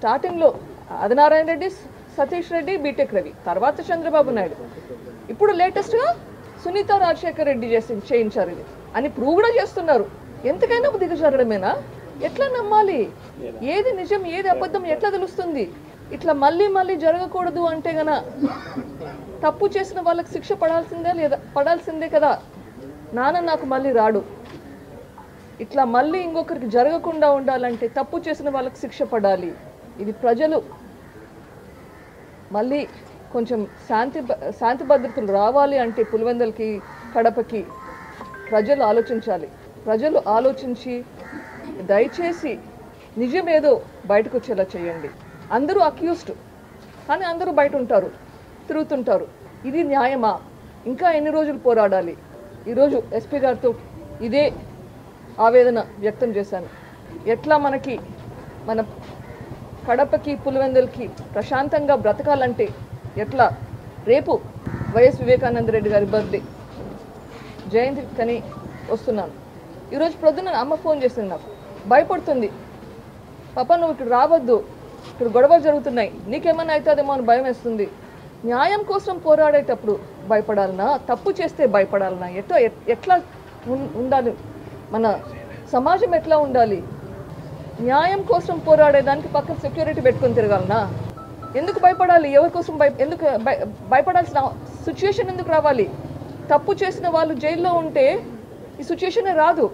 స్టార్టింగ్లో ఆదినారాయణ రెడ్డి, సతీష్ రెడ్డి, బీటెక్ రవి, తర్వాత చంద్రబాబు నాయుడు, ఇప్పుడు లేటెస్ట్గా సునీత రాజశేఖర్ రెడ్డి చేయించారు ఇది అని ప్రూవ్ కూడా చేస్తున్నారు. ఎంతకైనా దిగజారడమేనా? ఎట్లా నమ్మాలి? ఏది నిజం ఏది అబద్ధం ఎట్లా తెలుస్తుంది? ఇట్లా మళ్ళీ మళ్ళీ జరగకూడదు అంటే గన తప్పు చేసిన వాళ్ళకి శిక్ష పడాల్సిందే కదా. నాన్న నాకు మళ్ళీ రాడు. ఇట్లా మళ్ళీ ఇంకొకరికి జరగకుండా ఉండాలంటే తప్పు చేసిన వాళ్ళకి శిక్ష పడాలి. ఇది ప్రజలు మళ్ళీ కొంచెం శాంతి భద్రతలు రావాలి అంటే పులివెందులకి, కడపకి ప్రజలు ఆలోచించాలి. ప్రజలు ఆలోచించి దయచేసి నిజమేదో బయటకు వచ్చేలా చేయండి. అందరూ అక్యూస్డ్, కానీ అందరూ బయట ఉంటారు, తిరుగుతుంటారు. ఇది న్యాయమా? ఇంకా ఎన్ని రోజులు పోరాడాలి? ఈరోజు ఎస్పీ గారితో ఇదే ఆవేదన వ్యక్తం చేశాను. ఎట్లా మన కడపకి, పులివెందులకి ప్రశాంతంగా బ్రతకాలంటే ఎట్లా? రేపు వైఎస్ వివేకానంద రెడ్డి గారి బర్త్డే జయంతి కని వస్తున్నాను. ఈరోజు ప్రొద్దున అమ్మ ఫోన్ చేసింది, నాకు భయపడుతుంది. పాప నువ్వు ఇక్కడ రావద్దు, ఇక్కడ గొడవలు జరుగుతున్నాయి, నీకేమన్నా అవుతుందేమో అని భయం వేస్తుంది. న్యాయం కోసం పోరాడేటప్పుడు భయపడాలనా? తప్పు చేస్తే భయపడాలనా? ఎట్లా ఉండాలి? మన సమాజం ఎట్లా ఉండాలి? న్యాయం కోసం పోరాడేదానికి పక్కన సెక్యూరిటీ పెట్టుకొని తిరగాలనా? ఎందుకు భయపడాలి? ఎవరి కోసం ఎందుకు భయపడాల్సిన సిచ్యుయేషన్ ఎందుకు రావాలి? తప్పు చేసిన వాళ్ళు జైల్లో ఉంటే ఈ సిచ్యుయేషనే రాదు.